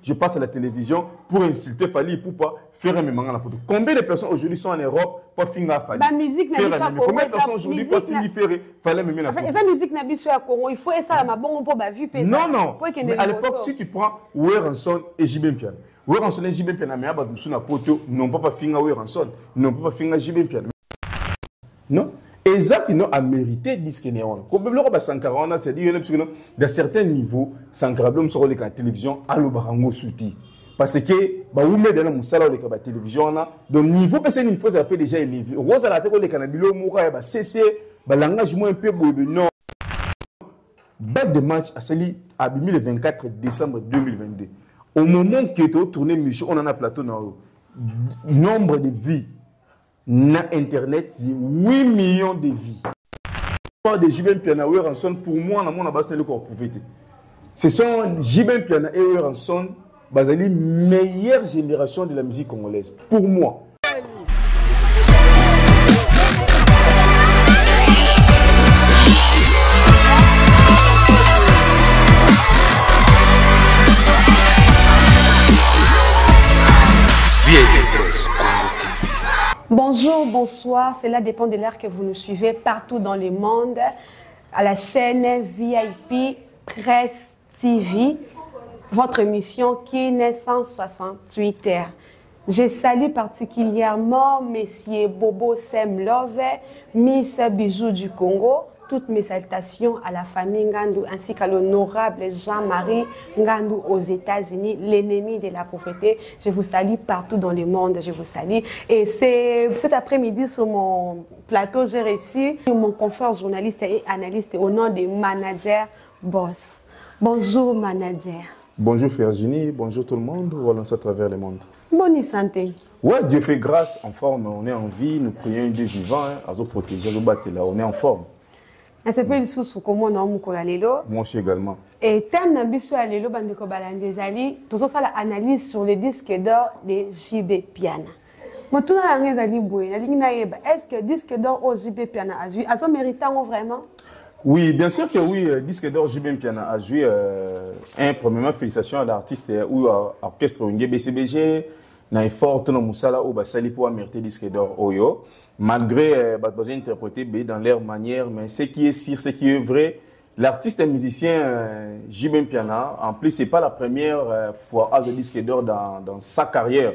je passe à la télévision pour insulter Fali Ipupa, faire un mémanga. Combien de personnes aujourd'hui sont en Europe pour finir Fali? La musique n'a pas de combien de personnes aujourd'hui pour finir Fali Mémé? En fait, la musique n'a pas de Congo. Il faut ça la bon pour vue. Non, non. Mais à l'époque, si tu prends Weranson et JB Piano, Weranson et JB Piano, mais Abad Moussuna Poto n'ont pas finir Weranson, n'ont pas finir JB Piano. Non? Et ça, ils ont mérité disque néon. Comme le roi Sankara, c'est-à-dire dans certains niveaux, Sankara Blom sur la télévision, à l'Obarango Souti. Parce que, bah, vous mettez dans le salon de la télévision, donc niveau que c'est une fois, ça appelle déjà élevé. Rose à la tête, les canabilo, moura, bah, cessé, bah, l'engagement un peu beau, non. Bac de match à Sali, à le 24 décembre 2022. Au moment que tu as tourné, monsieur, on en a plateau dans le nombre de vies. Na Internet, c'est 8 millions de vies. De JB Piana et Weranson, pour moi, dans mon base, c'est le corps prouvé. Ce sont JB Piana et Weranson, la meilleure génération de la musique congolaise. Pour moi. Bonjour, bonsoir, cela dépend de l'heure que vous nous suivez partout dans le monde, à la chaîne VIP Presse TV, votre émission qui est 168 heures. Je salue particulièrement Messieurs Bobo Semlove, Miss Bijou du Congo, toutes mes salutations à la famille Ngandou ainsi qu'à l'honorable Jean-Marie Ngandou aux États-Unis, l'ennemi de la pauvreté. Je vous salue partout dans le monde, je vous salue. Et cet après-midi sur mon plateau, j'ai reçu mon confrère journaliste et analyste au nom de Manager Boss. Bonjour Manager. Bonjour Virginie, bonjour tout le monde, on lance à travers le monde. Bonne santé. Ouais, Dieu fait grâce, en forme, on est en vie, nous prions un Dieu vivant, à nous protéger, à nous battre là, on est en forme. Moi aussi également. Et thème d'ambition à l'élo, bandeko balandezali, tout ça la analyse sur le disque d'or de JB Piana. Moi tout na ngezali boye, na lingi na yeba, est-ce que disque d'or au JB Piana a joué, a son méritant vraiment? Oui, bien sûr que oui, disque d'or JB Piana a joué. Premièrement, félicitations à l'artiste ou à l'orchestre BCBG, na effort tout le musala ou basali pour mériter disque d'or Oyo. Malgré besoin interpréter dans leur manière, mais ce qui est sûr, ce qui est vrai, l'artiste et musicien JB Piana, en plus, c'est pas la première fois à jouer disque d'or dans sa carrière.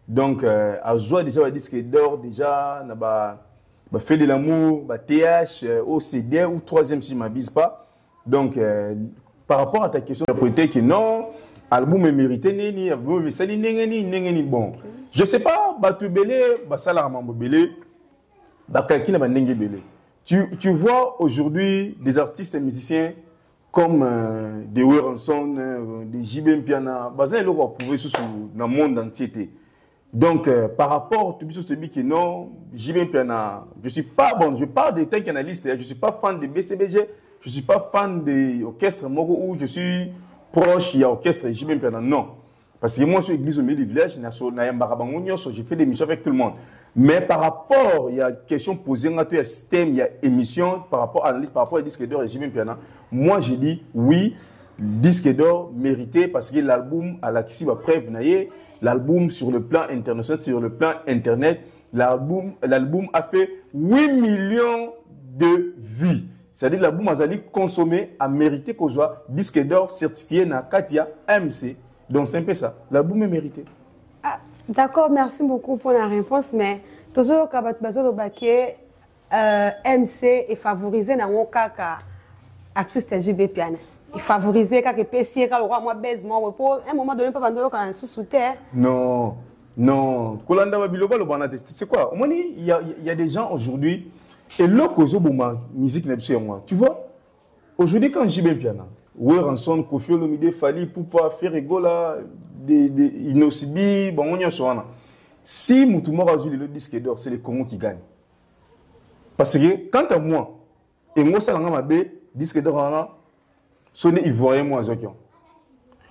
Donc, à jouer déjà le disque d'or, déjà, fait de l'amour, TH, OCD ou troisième si je ne m'abuse pas. Donc, par rapport à ta question, interpréter que non, l'album est mérité, l'album est sali, bon. Je ne sais pas, tu belé, belé. Tu vois aujourd'hui des artistes et musiciens comme des Weranson, des JB Piana, ils l'ont prouvé dans le monde entier. Donc, par rapport à tout ce que non, JB Piana, je ne suis pas bon, je parle des tanks analystes, je ne suis pas fan de BCBG, je ne suis pas fan de l'orchestre Moro où je suis proche, il y a l'orchestre JB Piana, non. Parce que moi, je suis église au milieu du village, j'ai fait des missions avec tout le monde. Mais par rapport, il y a question posée, il y a système, il y a émission, par rapport à l'analyse, par rapport à disque d'or et JB Piana, moi j'ai dit oui, disque d'or mérité parce que l'album à la Kissiba preuve, l'album sur le plan international, sur le plan internet, l'album a fait 8 millions de vues. C'est-à-dire l'album a consommé, a mérité qu'on soit disque d'or certifié dans Katia MC. Donc c'est un peu ça. L'album est mérité. Ah, d'accord, merci beaucoup pour la réponse, mais toujours quand MC est favorisé dans mon cas artiste JB Piana. Il favorisé quand PC quand le roi moi baise moi pour un moment donné pas vendre quand sous terre. Non, non. C'est quoi? Il y a des gens aujourd'hui et l'okozo bouma musique n'est moi. Tu vois? Aujourd'hui quand JB Piana Weranson, Kofi Olomide, Fali, Poupa, Ferregola, Inosibi, bon, on y a soana. Si Moutoumor a joué le disque d'or, c'est les Congos qui gagnent. Parce que, quant à moi, et moi, ça l'a mabé, disque d'or, sonné ivoirien, moi, Zokion.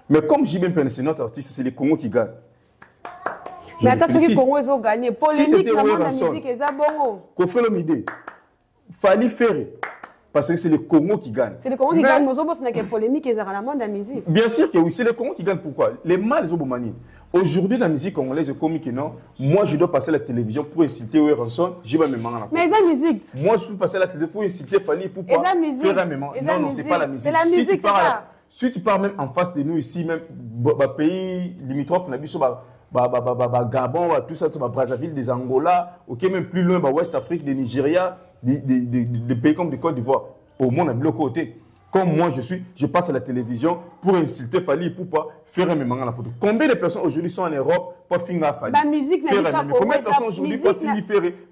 Mais comme JB Piana, c'est notre artiste, c'est les Congos qui gagnent. Mais attends, c'est les Congos, ils ont gagné. Polémique, si c'était la musique, ils ont bon. Kofi Olomide, Fali Ferre, parce que c'est le Congo qui gagne. C'est le Congo qui gagne, mais c'est une polémique et dans le monde de la musique. Bien sûr que oui, c'est le Congo qui gagne. Pourquoi? Les mâles, les Obomani. Aujourd'hui, dans la musique congolaise, comme que non, moi je dois passer à la télévision pour inciter Ranson, je vais me manger. Mais c'est la musique. Moi je peux passer à la télévision pour inciter Fali pour pas faire un mémoire. Non, non, c'est pas la musique. C'est la musique, si tu pars même en face de nous ici, même pays limitrophes, on a vu sur Gabon, tout ça, Brazzaville, des Angola, ok, même plus loin, Ouest Afrique, des Nigeria, des pays comme des Côte d'Ivoire. Au moins, on a mis le côté. Comme moi, je passe à la télévision pour insulter Fali, pour pas faire un mémoire à la photo. Combien de personnes aujourd'hui sont en Europe pour finir à Fali? La musique n'a pas de combien de personnes aujourd'hui pour finir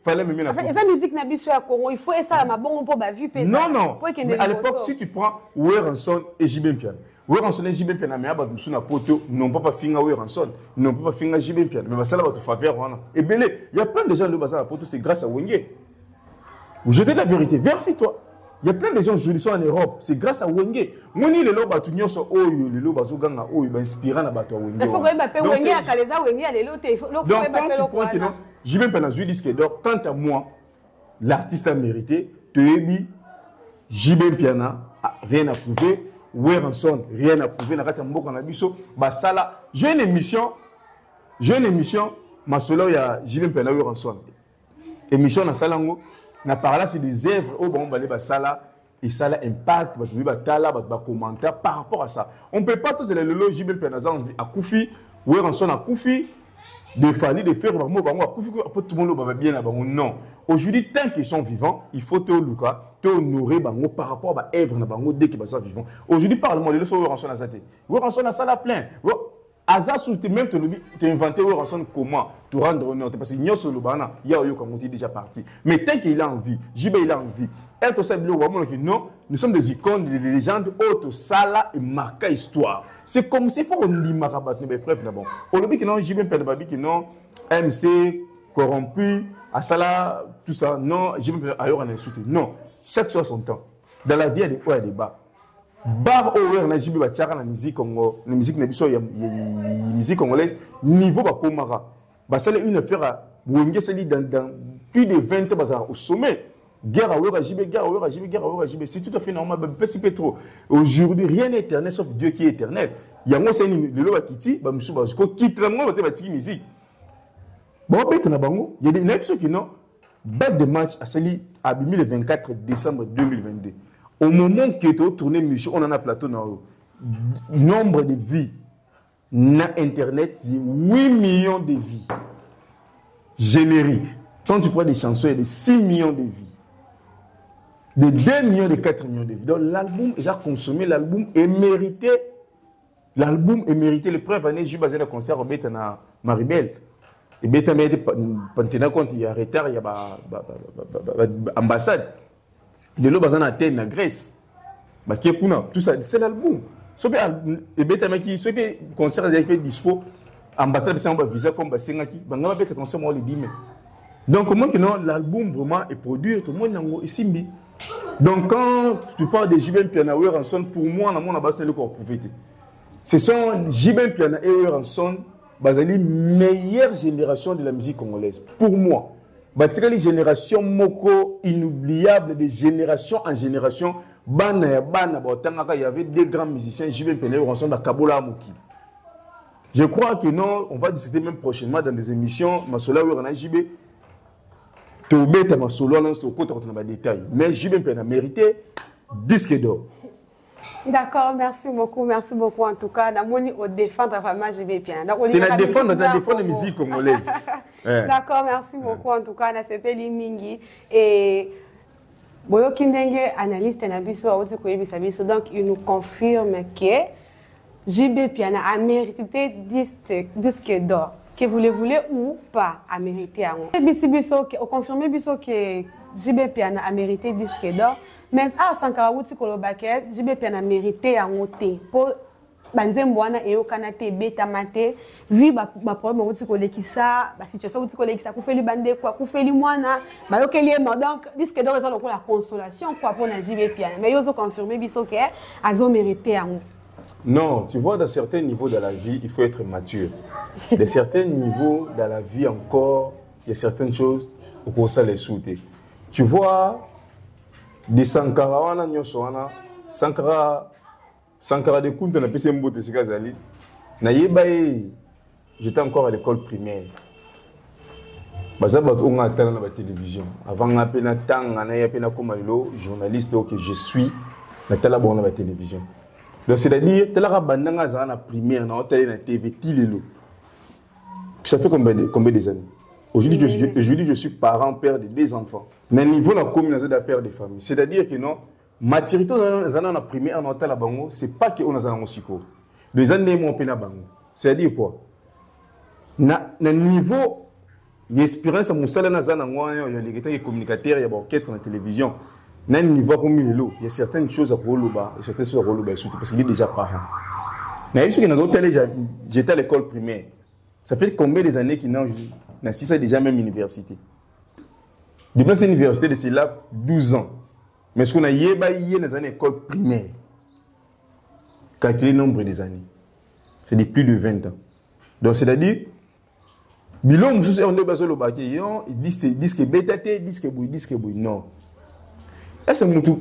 Fali me mettre à la musique n'a pas à Congo. Il faut ça la bon pour la vue. Non, non. Mais à l'époque, si tu prends Ranson et JB Piano, Ranson et JB Piano, mais abat sur la poto, non pas finir Ranson, non pas finir JB Piano, mais ça là va te faire voir. Et belé, il y a plein de gens qui basent la poto, c'est grâce à Wenge. Je te dis la vérité, vérifie-toi. Il y a plein de gens qui sont en Europe, c'est grâce à Wenge. Moi, les lots batunions sont les lots bazoganga, inspirant la bateau Wenge. Il faut que tu Wenge à Kaleza, Wenge à l'élo. Donc, quand tu prends que non, j'ai même pas dans le disque d'or. Quant à moi, l'artiste a mérité, Tebi, JB Piana, rien à prouver, Ranson, rien à prouver, Nakata Mboko Nabiso, Basala. J'ai une émission, ma solo, il y a JB Piana, Ranson. Émission dans Salango. Na par là, c'est des œuvres au bon balé basala et ça a impact, commentaire par rapport à ça. On ne peut pas tous les lolos JB Penazan à Koufi, ou Ranson à Koufi, de Fali, de faire à Koufi, tout le monde va bien là. Non. Aujourd'hui, tant qu'ils sont vivants, il faut te Luka, te honorer par rapport à l'œuvre dès qu'ils sont vivants. Aujourd'hui, parle-moi de l'œuvre Ranson à Zate. Ranson à ça la plein. Azar sous même tu as inventé Ranson comment te rendre honneur parce que Nyo Solobana, il y a eu comme déjà parti. Mais tant qu'il a envie, JB il a envie. Elle te sait non, nous sommes des icônes, des légendes, autres sala et marquent histoire. C'est comme s'il faut qu'on lit marabat, mais bref d'abord. Au début que non, JB Penbabi qui non, MC corrompu, à sala tout ça, non, JB ailleurs on a insulté. Non, chaque chose son temps. Dans la vie il y a des hauts et des bas. Bar over na jibi bachara na musique congo na musique na biso ya musique congolaise niveau ba komara basale une affaire à Wenge sali dans plus de 20 ans bazar au sommet guerre à over jibi guerre à over jibi guerre à over jibi c'est tout à fait normal pas trop aujourd'hui rien n'est éternel sauf Dieu qui est éternel yango c'est le loba kiti ba musu ba ko kitrango ba te ba tiki musique bon bête na bango il y a des épisodes qui non balle de match à sali à le 24 décembre 2022. Au moment que tu as tourné mission, on en a plateau dans le nombre de vies. Na Internet, c'est 8 millions de vies. Générique. Quand tu prends des chansons, il y a de 6 millions de vies. De 2 millions, de 4 millions de vies. Donc l'album, j'ai consommé, l'album est mérité. L'album est mérité. Le preuve année, j'ai basé le concert au Bétana Maribel. Et Bétana, il y a retard, il y a ambassade. De l'eau basé en Athènes, en Grèce. Tout ça, c'est l'album. Ce qui est concert avec dispo, ambassade, c'est un visa comme Basengaki, donc, comment que non, l'album vraiment est produit, tout le monde est simbi. Donc, quand tu parles de JB Piana et Ranson, pour moi, dans mon base, c'est le corps prouvé. Ce sont JB Piana et Ranson, la meilleure génération de la musique congolaise. Pour moi. Les générations moko inoubliables de génération en génération. Il y avait des grands musiciens, JB Piana et Ranson dans Kabola Amoki. Je crois que non, on va discuter même prochainement dans des émissions. Masola ou JB. Tobeta Masolo, on a des détails. Mais JB Piana a mérité disque d'or. D'accord, merci beaucoup en tout cas. On défendre vraiment JB Piana. Tu la défendre la musique congolaise. D'accord, merci beaucoup en tout cas. On a fait Mingi et Boyo Kindenge, analyste Nabiso, donc il nous confirme que JB Piana a mérité disque d'or. Que vous le voulez ou pas, a mérité à moi. On confirme que JB Piana a mérité disque d'or. Mais à Sankarawuti Kolobake, JB Piana a mérité à moi. Pour Banzembwana et au Kanate, Betamate, vu ma problème wuti kolekisa, la situation wuti kolekisa, koufeli bande quoi, koufeli mwana, ba yokeli donc disque d'or est la consolation quoi pour na JB Piana. Mais ils ont confirmé biso que ils ont mérité à moi. Non, tu vois, dans certains niveaux de la vie, il faut être mature. Dans certains niveaux de la vie encore, il y a certaines choses où ça les souhaiter. Tu vois, de Sankara wana nyoso wana Sankara de Kunta na pese mbote sikazali na yebaye j'étais encore à l'école primaire bazaba on a tala na ba télévision avant nga pena tanga na ya pena comme lo journaliste que je suis na tala bon na ba télévision donc c'est-à-dire tala bandanga za na primaire na hôtel na TV tilelo ça fait combien des années aujourd'hui je suis parent père de 2 enfants na niveau na commune na père de famille c'est-à-dire que non maturité dans la primaire en hôtel à bango c'est pas que on a un siko les années mon pena bango c'est-à-dire quoi na niveau l'expérience musala na zana ngwa ya les communicateurs ya orchestre na télévision na niveau comme il y a certaines choses à relever certaines choses à relever surtout parce qu'il est déjà parent na eu ce que dans hôtel j'étais à l'école primaire ça fait combien des années qu'il n'a si ça déjà même université depuis cette université de c'est là 12 ans mais ce qu'on a dans les années école primaire calculer le nombre des années c'est de plus de 20 ans donc c'est-à-dire bilon mususu on doit le bâti ils disent que bétaté disent que boui non est-ce que mutu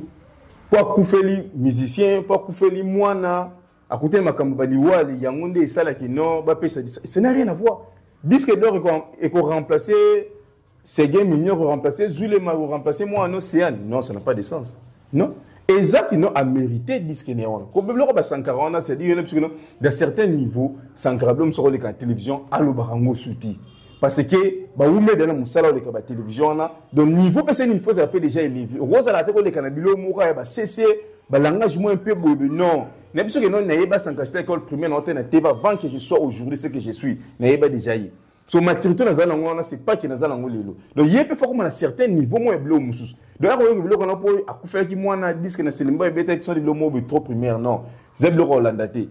pour koufeli musicien pour koufeli moana à côté makambo baliwali yangonde sala ki non ba pesa ça n'a rien à voir disque d'or et qu'on remplacer ces gains mignons pour remplacer Zulema pour remplacer moi en océan non ça n'a pas de sens non et ça qui non a mérité disque néon comme le roi Sankara c'est-à-dire dans certains niveaux Sankara blom sur les télévision allo barango souti parce que ba ou met dans la musala de la télévision là donc niveau parce que il faut ça peut déjà élevé rose à la tête les canabilo moura ba cc ba langage moins un peu non n'est pas que non n'ayez pas Sankara école primaire non na TV avant que je sois aujourd'hui ce que je suis n'ayez pas déjà eu so maturité na zala ngona c'est pas que na zala ngolelo donc yé peut faire comme à certain niveau moi blo mususu donc là on blo kana po akufela ki mwana disque na selimba beta qui sont des lomo trop primaire non zeblo holandate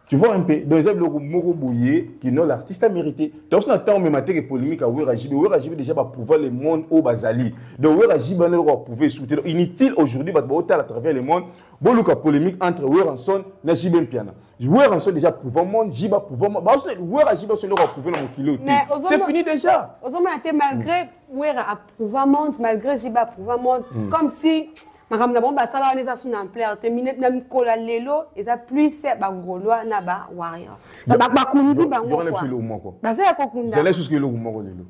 tu vois un peu dans zeblo moko bouyé qui non l'artiste a mérité donc on attend même matière polémique à Wera Jibe déjà va pouvoir le monde au bazali donc Wera Jibe ne va pouvoir soutenir inutile aujourd'hui va à travers le monde boluka polémique entre Weranson et Jibe Piana Weranson déjà pouvoir monde Jiba pouvoir bah Wera Jibe sur le pouvoir dans mon kilo c'est fini déjà malgré Wera approuver monde malgré Jiba approuver monde comme si madame na bomba sala on est en plein terminé na mikola lelo eza plus ba ngolwa na ba warrior ba kundi bango quoi baza ya kokunda zela suske lo moko lelo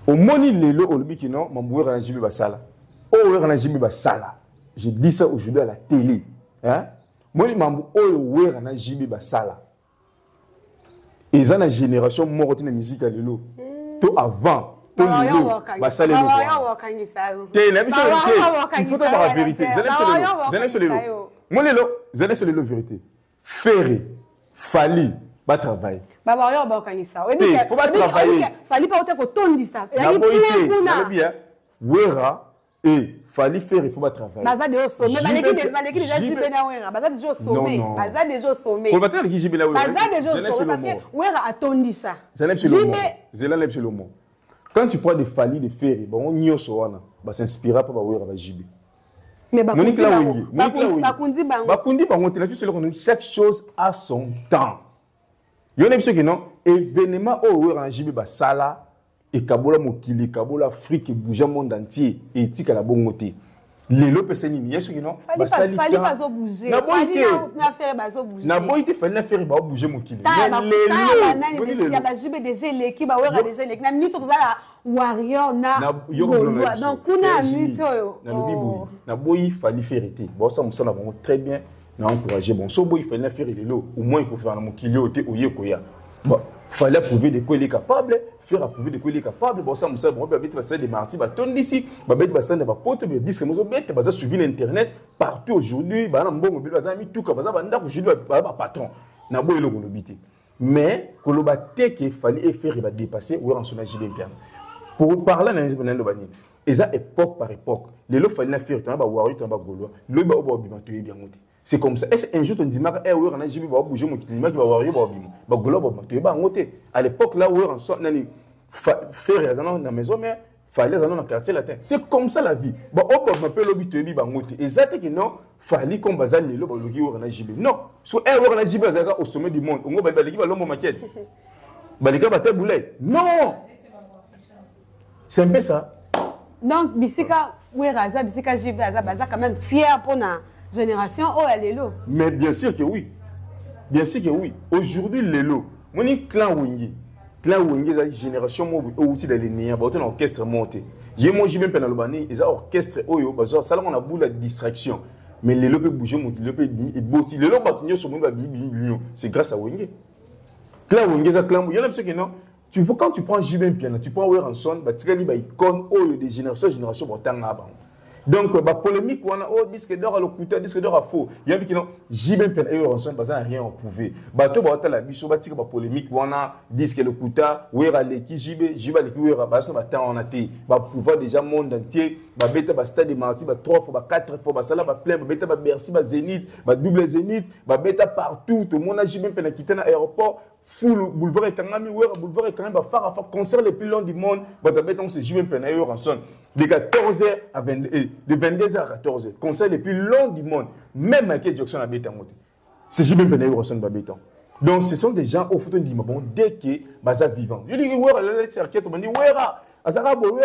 au moni lelo olbiki non mambuera na jibi basala o wera na jibi basala je dis ça aujourd'hui à la télé hein moni mambu o wera na jibi basala eza na génération moko na musique lelo to avant il faut avoir la vérité. La vérité. Ferré, Fali, va travailler. Il faut pas travailler. Fali pas autant que ça. Wera et Fali Ferré, il faut pas travailler. Baza déjà au sommet. Baza déjà au sommet. Baza déjà au sommet. Baza déjà au sommet parce que Wera a tondi ça. Quand tu prends des Fali, des Ferré, on n'y a pas s'inspire pas à JB. Mais chaque chose a son temps. Il y a des choses qui non événement au JB sala et Kabola Mokili, Kabola Afrique, bouge le monde entier et tika la bonne côté. Les lopes c'est ni yesu qui non fallait pas bouger na boité fallait faire ba bouger Mokili il y a ba jibe des éléki ba wera des éléki na minute ko za warrior na golwa donc kuna minute na lobibo na boyi fallait faire été bon ça musala bon très bien na encourager bon so boyi fallait faire lelo au moins il faut faire na Mokili oté oyekoya bon fallait prouver de quoi il est capable faire approuver de quoi il est capable bon ça musala bon babeti basala des martyrs ba ton d'ici babeti basala ba pote be disque mozo bête baza suivi l'internet partout aujourd'hui ba na mbongo bi baza mi tuka baza banda ko julu ba patron na boy le kolobité mais koloba te que fallait faire ba dépasser ou en son agile bien pour parler dans le bani et ça époque par époque les lo fallait faire tant ba wari tant ba golo lo ba obo bi bien monté. C'est comme ça. Est-ce un jour on dit Mar on a jibi va bouger mon kitini, va voir ba bim. Ba golo ba to ba ngote. À l'époque là où on sort nani faire dans la maison mais fallait dans le quartier latin. C'est comme ça la vie. Ba obo m'appelle obi to bi ba ngote. Exact que non, fallait comme bazal le ba logi on a jibi. Non, so on a jibi au sommet du monde. On ba liki ba lomo maquette. Ba liki ba taboulet. Non. C'est un peu ça. Donc bisika Oui, Raza, bisika JB, Raza, quand même fier pour la génération. Oh, elle est là. Mais bien sûr que oui. Bien sûr que oui. Aujourd'hui, Lelo, mon clan Wengi, c'est la génération mobile, outil de l'ennemi, un orchestre monté. J'ai mon JB Penalobani, ils ont orchestre, ça on a bout la distraction. Mais Lelo peut bouger, Lelo peut bosser. Lelo bâtonnier sur mon c'est grâce à Wengi. Clan Wengi, ça clan, il y en a ceux qui non. Tu vois, quand tu prends JB Piana, tu prends Weranson, tu as des icônes, des générations, pour t'en avoir. Donc, la polémique, on a disque d'or à l'occulteur, disque d'or à faux. Il y a qui non, JB Piana et Weranson, parce qu'ils n'ont rien prouvé. Bateau, la bicho, la polémique, on a disque l'occulteur, Wera Leki, JB Leki, Wera, parce que on a été, pouvoir déjà monde entier, bêta, stade de Marty, 3 fois, 4 fois, ça là, plein, bêta, Bercy, Zénith, double Zénith, bêta partout, tout le monde a JB Piana quitté l'aéroport. Full boulevard et Tangami, boulevard et quand même, concert le plus long du monde, c'est JB Piana et Weranson. De 14h à 22h, de 22h à 14h. Concert le plus long du monde. Même Michael Jackson a béton. C'est JB Piana et Weranson qui a béton. Donc ce sont des gens au photo de bon dès que baza vivant. Je dis Wera la cerquette, on dit Wera, Azarabo,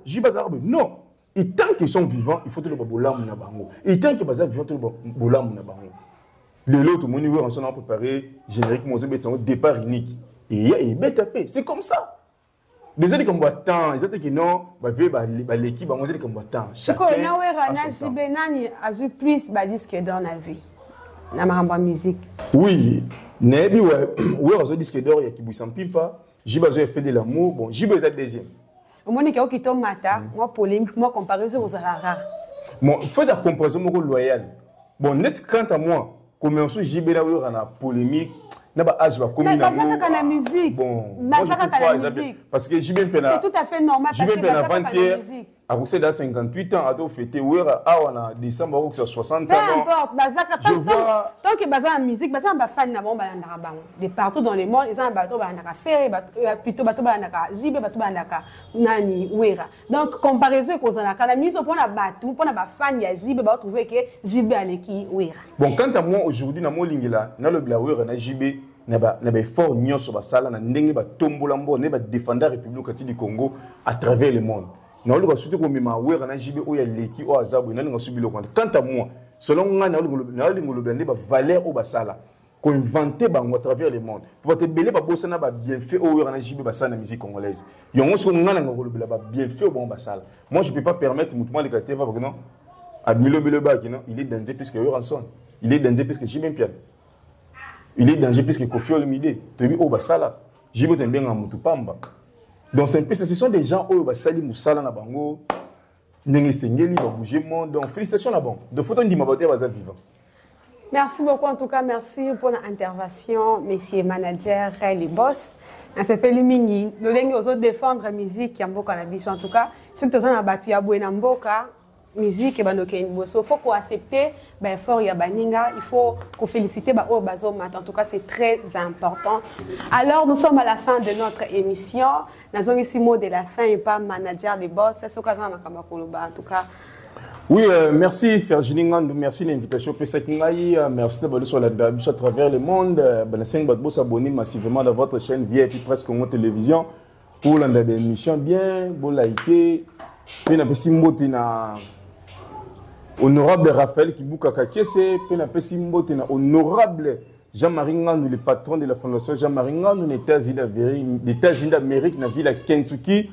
JB Azarabo. Non. Et tant qu'ils sont vivants, il faut que le bolam na bango. Et tant que baza vivant, le bolam na bango. L'autre, mon niveau, on a préparé générique, mon départ unique. Et c'est comme ça. Les autres comme tant, les autres qui non, l'équipe, on dit comme tant. Chacun a vu plus de disques dans la vie. La musique. Oui, Nebi, oui, on a disque d'or, il y a qui bouge sans pipa. J'ai besoin de faire de l'amour. Bon, j'ai besoin de deuxième. Au moment où il tombe matin, moi, polémique, moi, comparaison aux Arara. Bon, il faut la comparaison loyale. Bon, net quant à moi, comme on se dit, il y a une polémique. Mais la musique. Bon, parce que c'est tout à fait normal. J'ai bien avant-hier, à Roussel à 58 ans, à fêter Wera, à décembre, à 60 ans. Peu importe, je vois. Tant que la musique, il y a des fans de partout dans le monde, ils ont un bateau, plutôt bateau, JB, bateau, Nani, Wera. Donc, comparaison avec la musique, pour la bateau, pour la fan, il y a JB, va trouver que JB a l'équipe Wera. Bon, quant à moi, aujourd'hui, dans mon lingila, dans le Blauer, dans JB, n'a fort nion sur la salle, n'a n'engue ba tombolambo, n'a défendre la République du Congo à travers le monde. N'a pas surtout comme ma ouer na JB o ya leki o azabu n'a pas subi le compte. Quant à moi, selon moi n'a pas valeur au basala, qu'on inventé bango à travers le monde. Pour te belé ba bossa na ba bien fait o na JB basala musique congolaise. Yongo so ngana ngolo ba bien fait au bon basala. Moi je peux pas permettre mutuellement les quartiers parce que non. Admilo Beleba qui non, il est danger plus que Weranson. Il est danger plus que JB Piana. Il est danger plus que Kofi Olomide. Tu as vu au basala. Jibo t'aime bien en Mutupamba. Donc ce sont des gens au basali musala na bango. Nengi sengeli va bouger monde. Donc félicitations là-bas. De photos dit ma beauté va être vivant. Merci beaucoup en tout cas, merci pour l'intervention, messieurs managers, les boss. On s'appelle Lumingi. Nous allons défendre la musique qui est beaucoup à la biche en tout cas. Ceux qui sont à battu à Bouenamboka. Musique et il faut qu'on accepte fort ya baninga, il faut qu'on félicite au bazoma. En tout cas c'est très important. Alors nous sommes à la fin de notre émission. Nous avons ici mot de la fin et pas manager des boss. C'est ce qu'on a en tout cas. Oui, merci Fergini Ngandou, merci l'invitation merci de sur la à travers le monde. Merci de vous abonner massivement dans votre chaîne VIP Presse Congo Télévision pour l'émission bien, vous liker. Puis honorable Raphaël Kibuka Kakese, honorable Jean-Marie Ngandou, le patron de la fondation Jean-Marie Ngandou, des États-Unis d'Amérique, dans la ville de Kentucky.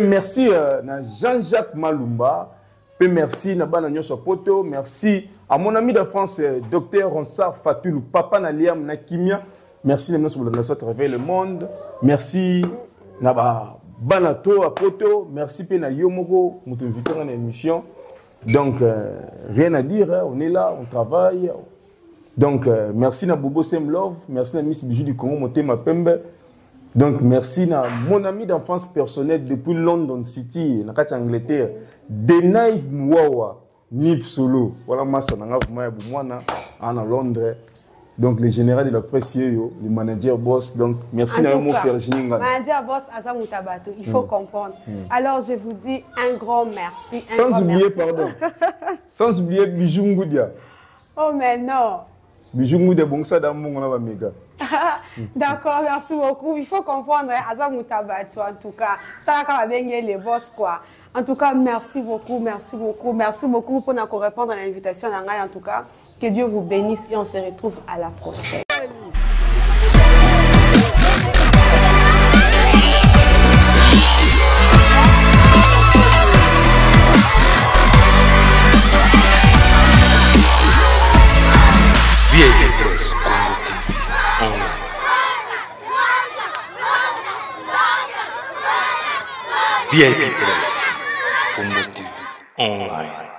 Merci à Jean-Jacques Malumba. Merci à Bananyo Sopoto. Merci à mon ami de France, Dr Ronsard Fatoulou, Papa Naliam Nakimia. Merci à nous à travers le monde. Merci à Banato à Poto. Merci à Yomogo, nous invitons dans l'émission. Donc, rien à dire, hein. On est là, on travaille. Donc, merci à Bobo Semlov, merci à Miss Bijou du Congo, Motema Pembe. Donc, merci à mon ami d'enfance personnelle depuis London City, en Angleterre, Denaïv Mouawa, Niv Solo. Voilà, Massa en Londres. Donc, le général de la presse, le manager boss. Donc, merci à mon frère Jininga. Manager boss, Azamutabato, il faut comprendre. Alors, je vous dis un grand merci. Sans oublier, pardon. Sans oublier Bijou Ngoudia. Oh, mais non. Bijou Ngoudia, bon, ça, dans mon on méga. D'accord, merci beaucoup. Il faut comprendre, Azamutabato, en tout cas. Ça va bien les boss, quoi. En tout cas, merci beaucoup, merci beaucoup, merci beaucoup pour nous répondre à l'invitation. En tout cas, que Dieu vous bénisse et on se retrouve à la prochaine. VIP Press Congo TV online. VIP Press Congo TV online.